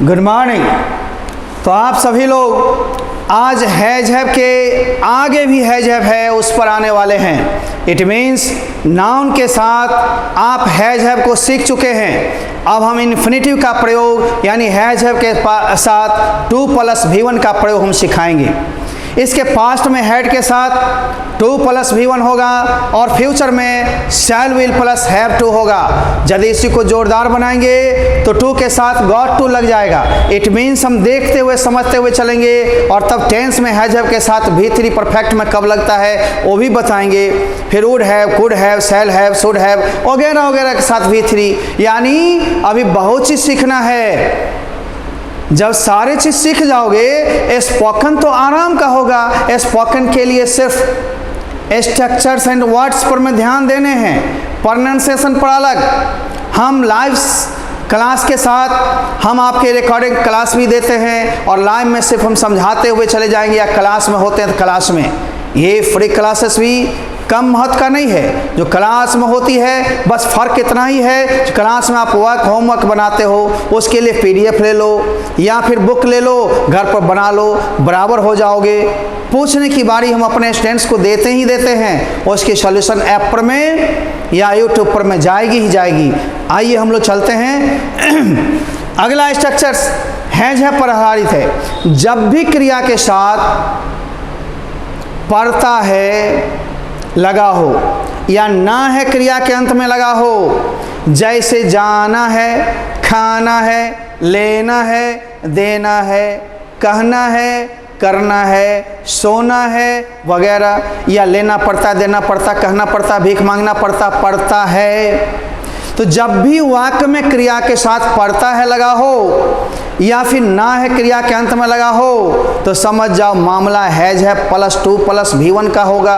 Good morning. तो आप सभी लोग आज हैजहैव के आगे भी हैजहैव है उस पर आने वाले हैं। इट मीन्स नाउन के साथ आप हैजहैव को सीख चुके हैं। अब हम इन्फिनेटिव का प्रयोग यानी हैजहैव के साथ 2 + V1 का प्रयोग हम सिखाएंगे। इसके पास्ट में हैड के साथ 2 + V1 होगा और फ्यूचर में शैल विल + हैव टू होगा। यदि इसी को जोरदार बनाएंगे तो 2 के साथ गॉट टू लग जाएगा। इट मीन्स हम देखते हुए समझते हुए चलेंगे और तब टेंस में हैजहैव के साथ V3 परफेक्ट में कब लगता है वो भी बताएंगे। फिर would have, could have, shall have, should have वगैरह वगैरह के साथ V3। यानी अभी बहुत चीज़ सीखना है। जब सारे चीज सीख जाओगे स्पोकन तो आराम का होगा। स्पोकन के लिए सिर्फ स्ट्रक्चर्स एंड वर्ड्स पर में ध्यान देने हैं, प्रोनाउंसिएशन पर अलग। हम लाइव क्लास के साथ हम आपके रिकॉर्डिंग क्लास भी देते हैं और लाइव में सिर्फ हम समझाते हुए चले जाएंगे या क्लास में होते हैं तो क्लास में। ये फ्री क्लासेस भी कम महत्व का नहीं है। जो क्लास में होती है बस फ़र्क इतना ही है, क्लास में आप होमवर्क बनाते हो उसके लिए PDF ले लो या फिर बुक ले लो, घर पर बना लो, बराबर हो जाओगे। पूछने की बारी हम अपने स्टूडेंट्स को देते ही देते हैं। उसकी सॉल्यूशन ऐप पर में या यूट्यूब पर में जाएगी ही जाएगी। आइए हम लोग चलते हैं। अगला स्ट्रक्चर्स हैजहैव पर आधारित है। जब भी क्रिया के साथ पढ़ता है लगा हो या ना है क्रिया के अंत में लगा हो, जैसे जाना है, खाना है, लेना है, देना है, कहना है, करना है, सोना है वगैरह, या लेना पड़ता, देना पड़ता, कहना पड़ता, भीख मांगना पड़ता, पड़ता है। तो जब भी वाक्य में क्रिया के साथ पढ़ता है लगा हो या फिर ना है क्रिया के अंत में लगा हो तो समझ जाओ मामला हैजहैव + 2 + V1 का होगा।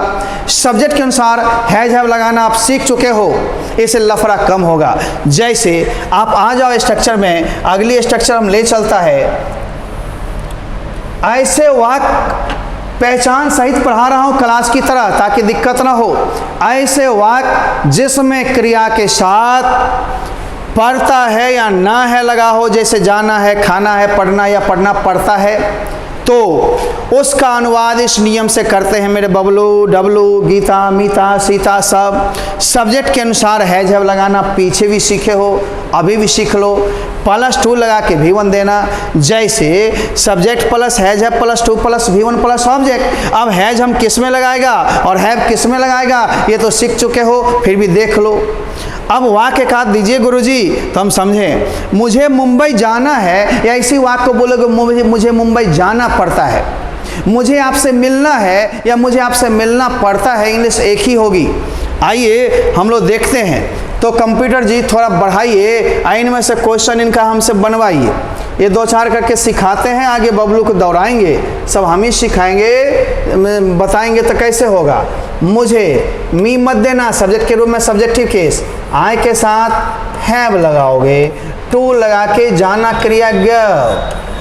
सब्जेक्ट के अनुसार हैजहैव लगाना आप सीख चुके हो, इससे लफड़ा कम होगा। जैसे आप आ जाओ स्ट्रक्चर में, अगली स्ट्रक्चर हम ले चलता है। ऐसे वाक्य पहचान सहित पढ़ा रहा हूँ क्लास की तरह ताकि दिक्कत ना हो। ऐसे वाक्य जिसमें क्रिया के साथ पढ़ता है या ना है लगा हो, जैसे जाना है, खाना है, पढ़ना या पढ़ना पड़ता है, तो उसका अनुवाद इस नियम से करते हैं मेरे बबलू, डबलू, गीता, मीता, सीता। सब सब्जेक्ट के अनुसार हैजहैव लगाना पीछे भी सीखे हो, अभी भी सीख लो। +2 लगा के V1 देना। जैसे सब्जेक्ट + हैजहैव + 2 + V1 + ऑब्जेक्ट। अब हैज हम किस में लगाएगा और हैव किस में लगाएगा ये तो सीख चुके हो, फिर भी देख लो। अब वाक्य काट दीजिए गुरुजी तो हम समझें। मुझे मुंबई जाना है या इसी वाक्य को बोलोगे मुझे मुंबई जाना पड़ता है, मुझे आपसे मिलना है या मुझे आपसे मिलना पड़ता है, इंग्लिश एक ही होगी। आइए हम लोग देखते हैं। तो कंप्यूटर जी थोड़ा बढ़ाइए, इनमें से क्वेश्चन इनका हमसे बनवाइए। ये 2-4 करके सिखाते हैं, आगे बबलू को दौड़ाएंगे, सब हम ही सिखाएंगे, बताएंगे तो कैसे होगा। मुझे मी मत देना, सब्जेक्ट के रूप में सब्जेक्टिव केस। आय के साथ हैव लगाओगे, 2 लगा के जाना क्रिया गया।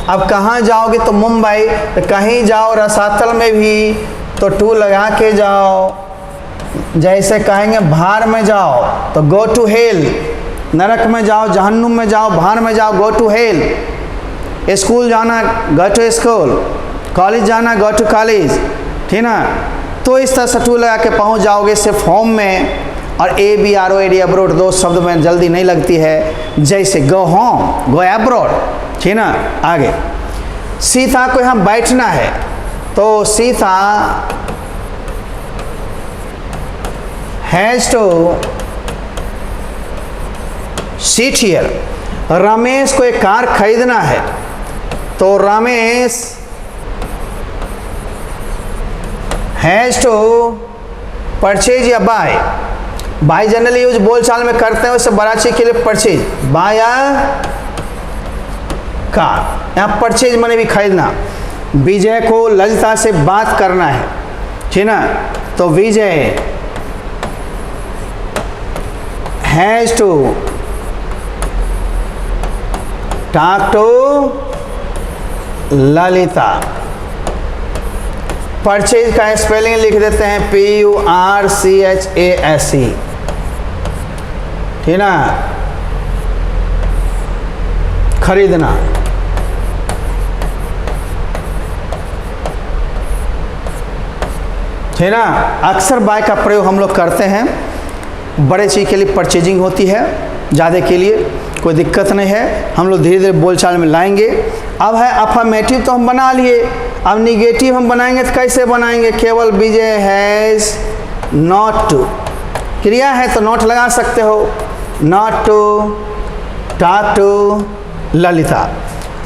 अब कहाँ जाओगे तो मुंबई, तो कहीं जाओ रसातल में भी तो 2 लगा के जाओ। जैसे कहेंगे भार में जाओ तो गो टू हेल, नरक में जाओ, जहन्नुम में जाओ, भार में जाओ, गो टू हेल। स्कूल जाना, गो टू स्कूल, कॉलेज जाना, गो टू कॉलेज, ठीक ना। तो इस तरह से 2 लगा के पहुंच जाओगे सिर्फ होम में। और ABROAD अब्रोड 2 शब्द में जल्दी नहीं लगती है, जैसे गो होम, गो अब्रोड, ठीक ना। आगे सीता को यहाँ बैठना है तो Sita has to sit here. Ramesh को एक कार खरीदना है तो रमेश हैज टू परचेज या बाय। बाय जनरली यूज बोलचाल में करते हैं, उससे बड़ा चीज के लिए परचेज, बाय या कार। यहाँ परचेज माने भी खरीदना। विजय को ललिता से बात करना है, ठीक ना, तो Vijay has to talk to Lalita. Purchase का स्पेलिंग लिख देते हैं PURCHASE, ठीक ना। खरीदना है ना। अक्सर बाय का प्रयोग हम लोग करते हैं, बड़े चीज़ के लिए परचेजिंग होती है, ज़्यादा के लिए कोई दिक्कत नहीं है, हम लोग धीरे धीरे बोलचाल में लाएंगे। अब है अफर्मेटिव तो हम बना लिए, अब निगेटिव हम बनाएंगे तो कैसे बनाएंगे? केवल विजय हैज़ नॉट टू, क्रिया है तो नॉट लगा सकते हो, not to talk to Lalita.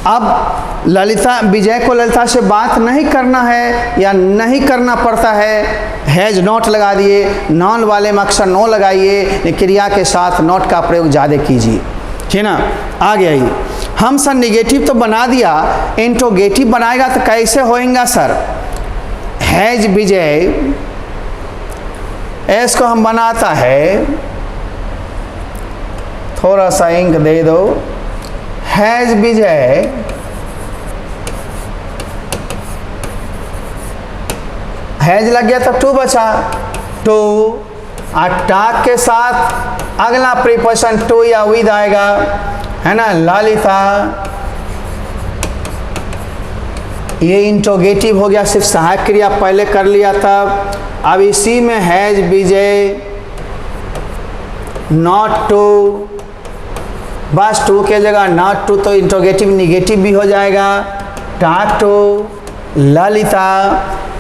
अब ललिता, विजय को ललिता से बात नहीं करना है या नहीं करना पड़ता है, हैज़ नॉट लगा दिए, नॉन वाले में अक्सर नो लगाइए, क्रिया के साथ नॉट का प्रयोग ज़्यादा कीजिए, ठीक ना। आगे आइए, हम सर निगेटिव तो बना दिया, इंट्रोगेटिव बनाएगा तो कैसे होएगा सर? हैज़ विजय, एस को हम बनाता है, थोड़ा सा इंक दे दो, हैज़ विजय हैज़ लग गया तब टू बचा, टू, और टॉक के साथ अगला प्रीपोजिशन टू या विद आएगा, है ना, ललिता। ये इंट्रोगेटिव हो गया, सिर्फ सहायक क्रिया पहले कर लिया तब। अब इसी में हैज़ विजय नॉट टू, बस टू के जगह नॉट टू, तो इंट्रोगेटिव निगेटिव भी हो जाएगा, टॉक टू ललिता।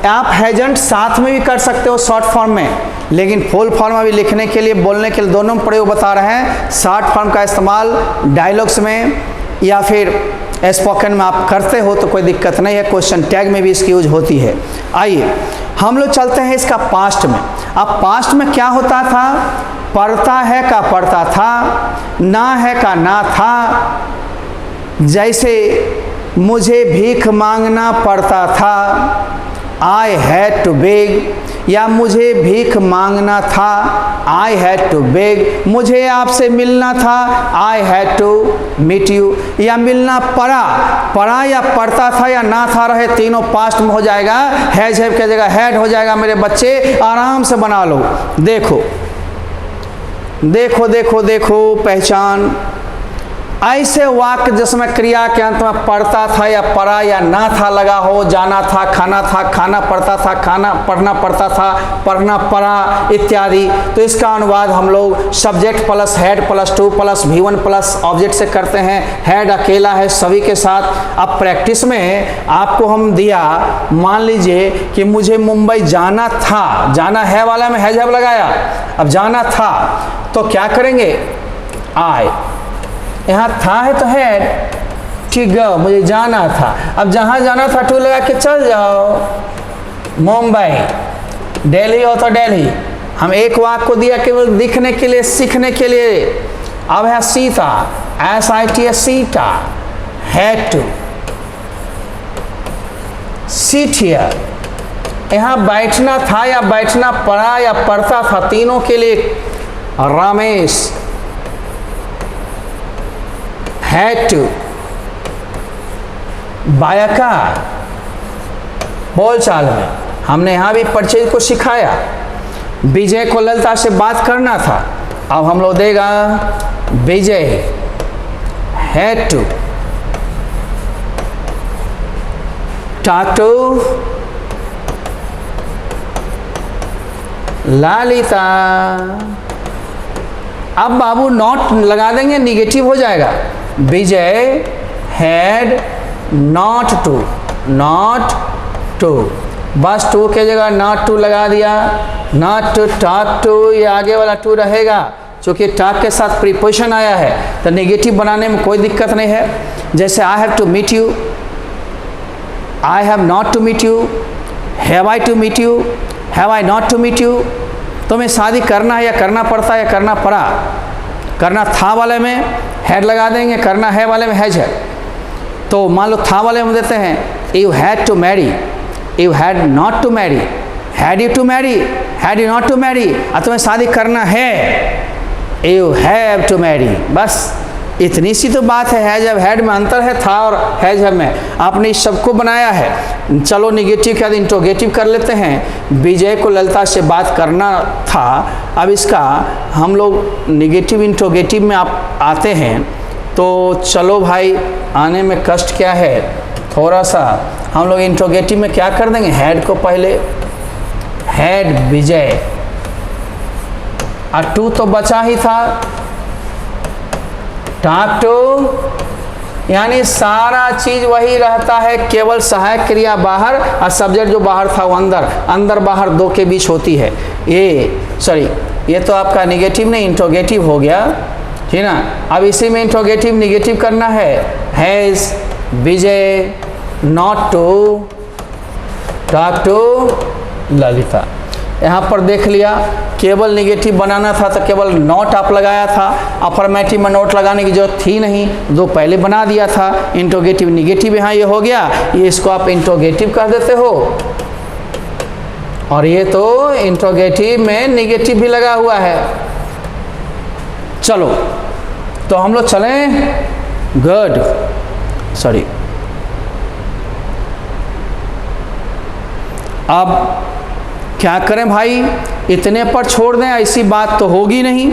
आप हैजंट साथ में भी कर सकते हो शॉर्ट फॉर्म में, लेकिन फुल फॉर्म में भी लिखने के लिए, बोलने के लिए दोनों में प्रयोग बता रहे हैं। शॉर्ट फॉर्म का इस्तेमाल डायलॉग्स में या फिर स्पोकन में आप करते हो तो कोई दिक्कत नहीं है, क्वेश्चन टैग में भी इसकी यूज होती है। आइए हम लोग चलते हैं इसका पास्ट में। अब पास्ट में क्या होता था? पढ़ता है का पढ़ता था, ना है का ना था। जैसे मुझे भीख मांगना पड़ता था, आई हैड टू बेग, या मुझे भीख मांगना था, आई हैड टू बेग। मुझे आपसे मिलना था, I had to meet you, या मिलना पड़ा, पड़ा या पढ़ता था या ना था रहे, तीनों पास्ट में हो जाएगा, हैज हैव की जगह हैड हो जाएगा। मेरे बच्चे आराम से बना लो, देखो देखो देखो देखो, पहचान। ऐसे वाक्य जिसमें क्रिया के अंत में पढ़ता था या पढ़ा या ना था लगा हो, जाना था, खाना पड़ता था, खाना पढ़ना पड़ता था, पढ़ना पड़ा इत्यादि, तो इसका अनुवाद हम लोग subject plus head plus two plus V1 plus object से करते हैं। हेड अकेला है सभी के साथ। अब प्रैक्टिस में आपको हम दिया, मान लीजिए कि मुझे मुंबई जाना था, जाना है वाला में हैज हैव लगाया, अब जाना था तो क्या करेंगे? आए, यहाँ था है तो है, ठीक गो, मुझे जाना था। अब जहाँ जाना था टू लगा के चल जाओ, मुंबई, दिल्ली हो तो दिल्ली। हम एक वाक्य को दिया केवल दिखने के लिए, सीखने के लिए। अब है Sita, SITA Sita, had to sit here. यहाँ बैठना था या बैठना पड़ा या पड़ता था, तीनों के लिए Ramesh had to buy a car। बोलचाल में हमने यहाँ भी परचेज को सिखाया। विजय को ललिता से बात करना था, अब हम लोग देगा विजय had to talk to Lalita. अब बाबू नॉट लगा देंगे, निगेटिव हो जाएगा। Vijay had not to, not to, बस टू के जगह नॉट टू लगा दिया, नॉट टू टॉक टू, ये आगे वाला टू रहेगा, क्योंकि टॉक के साथ प्रीपोजिशन आया है तो निगेटिव बनाने में कोई दिक्कत नहीं है। जैसे I have to meet you, I have not to meet you, have I to meet you, have I not to meet you. तुम्हें शादी करना है या करना पड़ता है या करना पड़ा। करना था वाले में हैड लगा देंगे, करना है वाले में हैज है। तो मान लो था वाले में देते हैं you had to marry, you had not to marry, had you to marry, had you not to marry. और तुम्हें शादी करना है, यू हैव टू मैरी। बस इतनी सी तो बात है। हैज हैव हैड में अंतर है था और हैज हैव में। आपने इस सबको बनाया है। चलो निगेटिव के बाद इंट्रोगेटिव कर लेते हैं। विजय को ललिता से बात करना था, अब इसका हम लोग निगेटिव इंट्रोगेटिव में आप आते हैं तो चलो भाई, आने में कष्ट क्या है, थोड़ा सा हम लोग इंट्रोगेटिव में क्या कर देंगे, हैड को पहले हैड विजय, और टू तो बचा ही था, टॉक टू, यानी सारा चीज वही रहता है, केवल सहायक क्रिया बाहर और सब्जेक्ट जो बाहर था वो अंदर, अंदर बाहर दो के बीच होती है। ये तो आपका निगेटिव नहीं, इंट्रोगेटिव हो गया, ठीक ना। अब इसी में इंट्रोगेटिव निगेटिव करना है, has Vijay not to talk to Lalita. यहाँ पर देख लिया, केवल निगेटिव बनाना था तो केवल नॉट आप लगाया था, अफर्मेटिव में नोट लगाने की जरूरत थी नहीं, दो पहले बना दिया था। इंट्रोगेटिव निगेटिव यहाँ ये हो गया, ये इसको आप इंट्रोगेटिव कह देते हो, और ये तो इंट्रोगेटिव में निगेटिव भी लगा हुआ है। चलो तो हम लोग चलें, गुड, सॉरी, अब क्या करें भाई, इतने पर छोड़ दें, ऐसी बात तो होगी नहीं।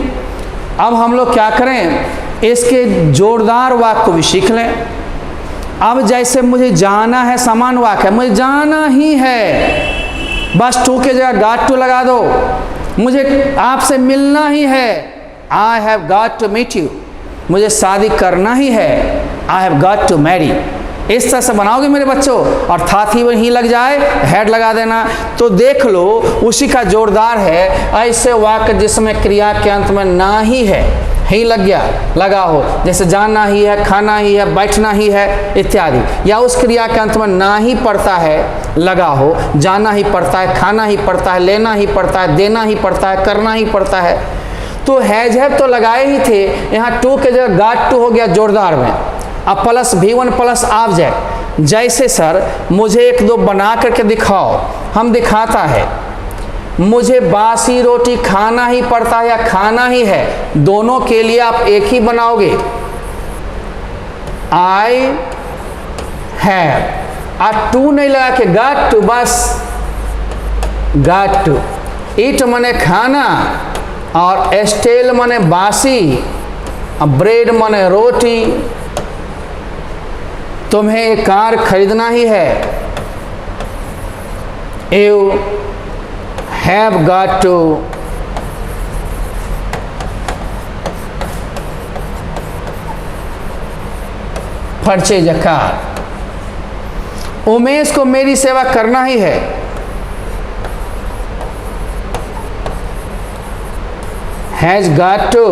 अब हम लोग क्या करें, इसके जोरदार वाक्य को भी सीख लें। अब जैसे मुझे जाना है, समान वाक्य है, मुझे जाना ही है, बस टू के जगह गॉट टू लगा दो। मुझे आपसे मिलना ही है, I have got to meet you. मुझे शादी करना ही है, I have got to marry. इस तरह से बनाओगे मेरे बच्चों, और साथ ही वहीं लग जाए, हेड लगा देना। तो देख लो, उसी का जोरदार है ऐसे वाक्य जिसमें क्रिया के अंत में ना ही है, ही लग गया, लगा हो, जैसे जाना ही है, खाना ही है, बैठना ही है इत्यादि, या उस क्रिया के अंत में ना ही पड़ता है, लगा हो, जाना ही पड़ता है, खाना ही पड़ता है, लेना ही पड़ता है, देना ही पड़ता है, करना ही पड़ता है। तो हैज हैव तो लगाए ही थे, यहाँ टू के जगह गॉट टू हो गया जोरदार में, अब प्लस V1 प्लस ऑब्जेक्ट। जैसे सर मुझे एक दो बना करके दिखाओ, हम दिखाता है, मुझे बासी रोटी खाना ही पड़ता है या खाना ही है, दोनों के लिए आप एक ही बनाओगे, आई हैव, और टू नहीं लगा के गॉट टू, बस गॉट टू। ईट मने खाना, और स्टेल मने बासी, ब्रेड मने रोटी। तुम्हें एक कार खरीदना ही है, you have got to purchase a car. Umesh को मेरी सेवा करना ही है, हैज गॉट टू।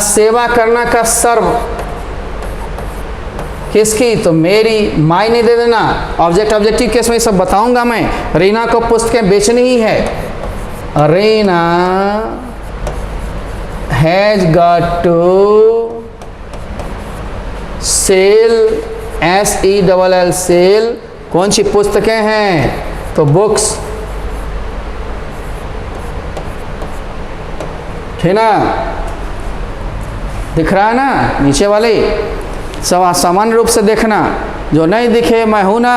सेवा करना का सर्व किसकी, तो मेरी, मायने दे देना, ऑब्जेक्ट ऑब्जेक्टिव केस में सब बताऊंगा मैं। रीना को पुस्तकें बेचनी ही है, Reena has got to sell, SELL sell. कौन सी पुस्तकें हैं, तो बुक्स, है ना, दिख रहा है ना नीचे वाले, सामान्य रूप से देखना, जो नहीं दिखे मैं हूं ना,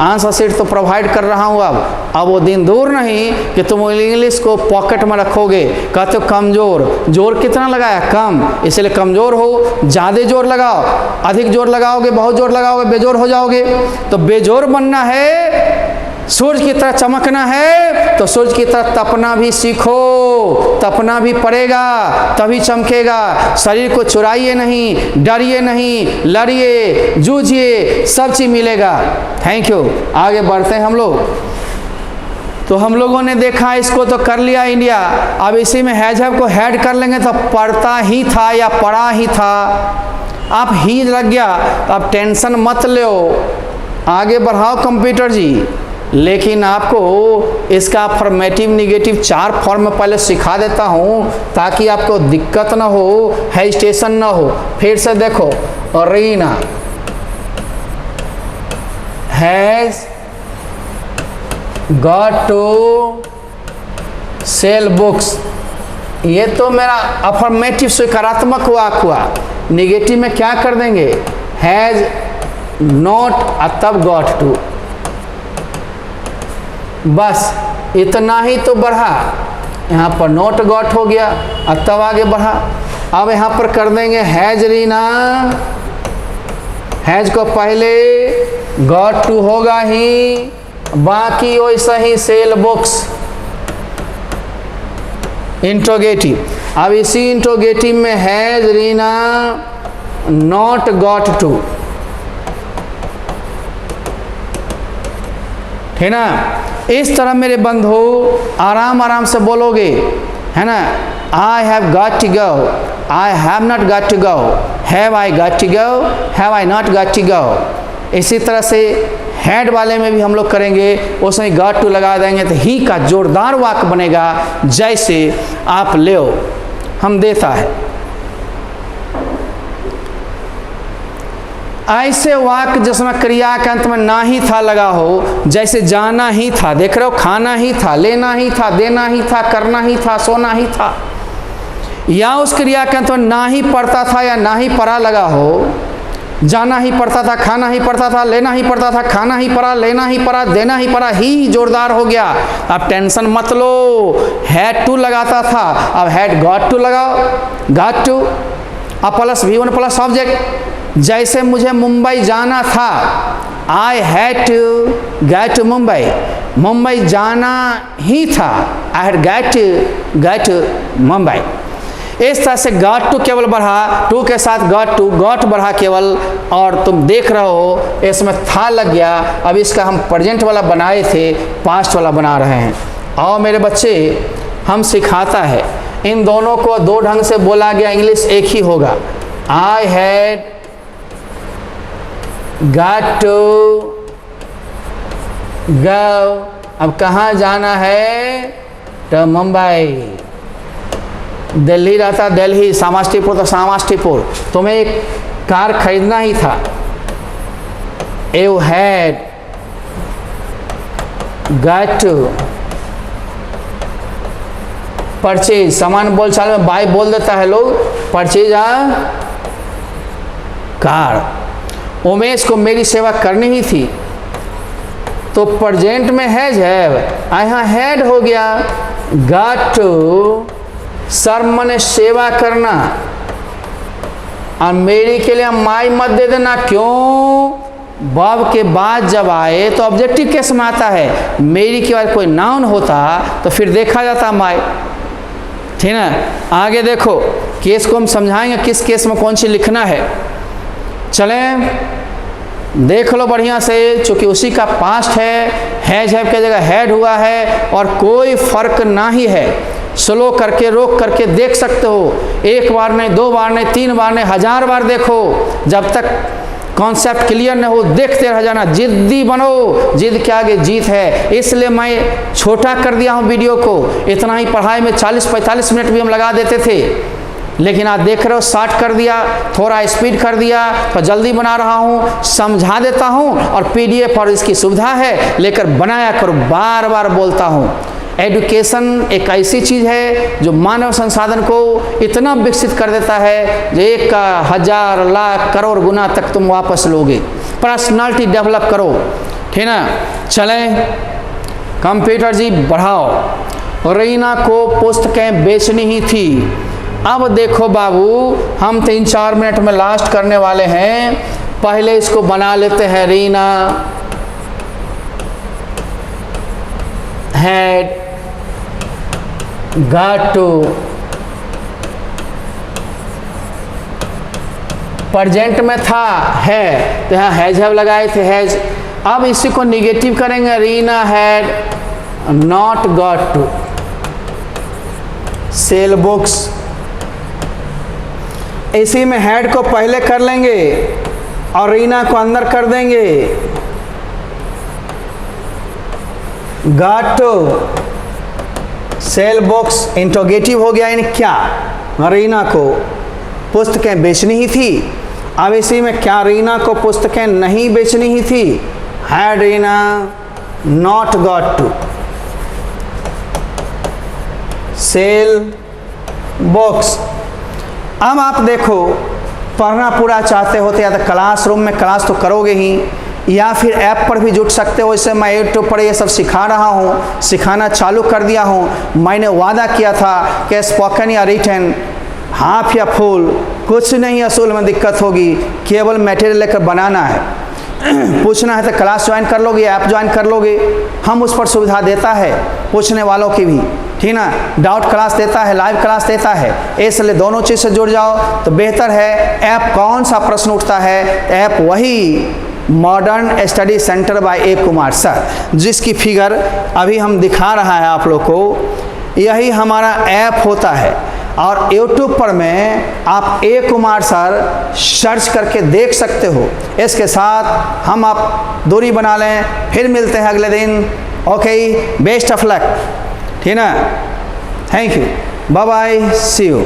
आंसर शीट तो प्रोवाइड कर रहा हूं। अब वो दिन दूर नहीं कि तुम इंग्लिश को पॉकेट में रखोगे। कहते हो कमजोर, जोर कितना लगाया, कम, इसलिए कमजोर हो, ज़्यादा जोर लगाओ, अधिक जोर लगाओगे, बहुत जोर लगाओगे, बेजोर हो जाओगे। तो बेजोर बनना है, सूरज की तरह चमकना है, तो सूरज की तरह तपना भी सीखो, तपना भी पड़ेगा, तभी चमकेगा। शरीर को चुराइए नहीं, डरिए नहीं, लड़िए, जूझिए, सब चीज मिलेगा। Thank you. आगे बढ़ते हैं हम लोग। तो हम लोगों ने देखा, इसको तो कर लिया इंडिया। अब इसी में हैज हैव को हेड कर लेंगे तो पढ़ता ही था या पढ़ा ही था, आप ही लग गया। तो आप टेंशन मत लो, आगे बढ़ाओ कंप्यूटर जी। लेकिन आपको इसका अफर्मेटिव निगेटिव 4 फॉर्म में पहले सिखा देता हूँ, ताकि आपको दिक्कत ना हो, हेजिटेशन ना हो। फिर से देखो, Reena has got to sell books. ये तो मेरा अफर्मेटिव सकारात्मक वाक्य हुआ। निगेटिव में क्या कर देंगे, हैज नॉट तब गॉट टू, बस इतना ही तो बढ़ा। यहाँ पर नॉट गॉट हो गया, अब तब आगे बढ़ा। अब यहाँ पर कर देंगे हैज रीना, हैज को पहले गॉट टू होगा ही, बाकी वैसा ही सेल बुक्स। इंट्रोगेटिव। अब इसी इंट्रोगेटिव में has Reena not got to, है ना। इस तरह मेरे बंधु आराम आराम से बोलोगे, है ना। I have got to go, I have not got to go, have I got to go, have I not got to go. इसी तरह से हैड वाले में भी हम लोग करेंगे, उसमें गॉट टू लगा देंगे तो ही का जोरदार वाक्य बनेगा, जैसे आप ले हम देता है। ऐसे वाक्य जिसमें क्रिया के अंत में ना ही था लगा हो, जैसे जाना ही था, देख रहे हो, खाना ही था, लेना ही था, देना ही था, करना ही था, सोना ही था, या उस क्रिया के अंत में ना ही पड़ता था या ना ही पड़ा लगा हो, जाना ही पड़ता था, खाना ही पड़ता था, लेना ही पड़ता था, खाना ही पड़ा, लेना ही पड़ा, देना ही पड़ा, ही जोरदार हो गया। अब टेंशन मत लो, हैड टू लगाता था, अब हैड गॉट टू लगाओ, गॉट टू, अब प्लस V1 प्लस ऑब्जेक्ट। जैसे मुझे मुंबई जाना था, I had to get to Mumbai, Mumbai जाना ही था, I had get to Mumbai. इस तरह से गॉट टू केवल बढ़ा, टू के साथ गॉट टू, गॉट बढ़ा केवल, और तुम देख रहे हो इसमें था लग गया। अब इसका हम प्रेजेंट वाला बनाए थे, पास्ट वाला बना रहे हैं। और मेरे बच्चे हम सिखाता है, इन दोनों को दो ढंग से बोला गया, इंग्लिश एक ही होगा। I had got to go, अब कहाँ जाना है, तो मुंबई। दिल्ली रहता दिल्ली, सामाष्टीपुर तो सामाष्टीपुर। तुम्हें एक कार खरीदना ही था, you had got to purchase. सामान बोल चाल में बाय बोल देता है लोग, परचेज आ कार। उमेश को मेरी सेवा करनी ही थी, तो प्रेजेंट में हैज हैव, यहाँ हैड हो गया, गॉट टू सर्व ने सेवा करना, और मेरी के लिए माई मत दे देना। क्यों? बब के बाद जब आए तो ऑब्जेक्टिव केस में आता है, मेरी के बाद कोई नाउन होता तो फिर देखा जाता माई, ठीक ना। आगे देखो केस को हम समझाएंगे, किस केस में कौन सी लिखना है। चलें देख लो बढ़िया से, चूंकि उसी का पास्ट हैज हैव की जगह हैड हुआ है, और कोई फर्क ना ही है। स्लो करके रोक करके देख सकते हो, एक बार नहीं, दो बार नहीं, तीन बार नहीं, 1000 बार देखो, जब तक कॉन्सेप्ट क्लियर न हो देखते रह जाना। जिद्दी बनो, जिद के आगे जीत है। इसलिए मैं छोटा कर दिया हूँ वीडियो को। इतना ही पढ़ाई में 40-45 मिनट भी हम लगा देते थे, लेकिन आज देख रहे हो शॉर्ट कर दिया, थोड़ा स्पीड कर दिया, तो जल्दी बना रहा हूँ, समझा देता हूँ, और PDF और इसकी सुविधा है लेकर बनाया करो। बार बार बोलता हूँ, एजुकेशन एक ऐसी चीज़ है जो मानव संसाधन को इतना विकसित कर देता है जो 1 का 1000 लाख करोड़ गुना तक तुम वापस लोगे। पर्सनालिटी डेवलप करो, ठीक ना। चलें कंप्यूटर जी बढ़ाओ। रीना को पुस्तकें बेचनी ही थी। अब देखो बाबू, हम 3-4 मिनट में लास्ट करने वाले हैं, पहले इसको बना लेते हैं। Reena had got to, present में था है तो यहाँ हैज हैव लगाए थे, हैज। अब इसी को निगेटिव करेंगे, Reena had not got to sell books. इसी में हैड को पहले कर लेंगे और रीना को अंदर कर देंगे। Got to sell books interrogative हो गया, यानी क्या, रीना को पुस्तकें बेचनी ही थी। अब इसी में क्या रीना को पुस्तकें नहीं बेचनी ही थी, had Reena not got to sell books. अब आप देखो, पढ़ना पूरा चाहते होते या तो क्लासरूम में क्लास तो करोगे ही, या फिर ऐप पर भी जुट सकते हो। इससे मैं यूट्यूब पर ये सब सिखा रहा हूँ, सिखाना चालू कर दिया हूँ। मैंने वादा किया था कि स्पोकन या रिटन, हाफ या फुल, कुछ नहीं असूल में दिक्कत होगी, केवल मटेरियल लेकर बनाना है। पूछना है तो क्लास ज्वाइन कर लोगे, ऐप ज्वाइन कर लोगे, हम उस पर सुविधा देता है पूछने वालों की भी। ठीक ना, डाउट क्लास देता है, लाइव क्लास देता है, इसलिए दोनों चीज़ से जुड़ जाओ तो बेहतर है। ऐप कौन सा प्रश्न उठता है? ऐप वही मॉडर्न स्टडी सेंटर बाय ए कुमार सर, जिसकी फिगर अभी हम दिखा रहा है आप लोग को, यही हमारा ऐप होता है। और YouTube पर में आप ए कुमार सर सर्च करके देख सकते हो। इसके साथ हम आप दूरी बना लें, फिर मिलते हैं अगले दिन। ओके, बेस्ट ऑफ लक, ठीक ना, thank you, bye bye, see you.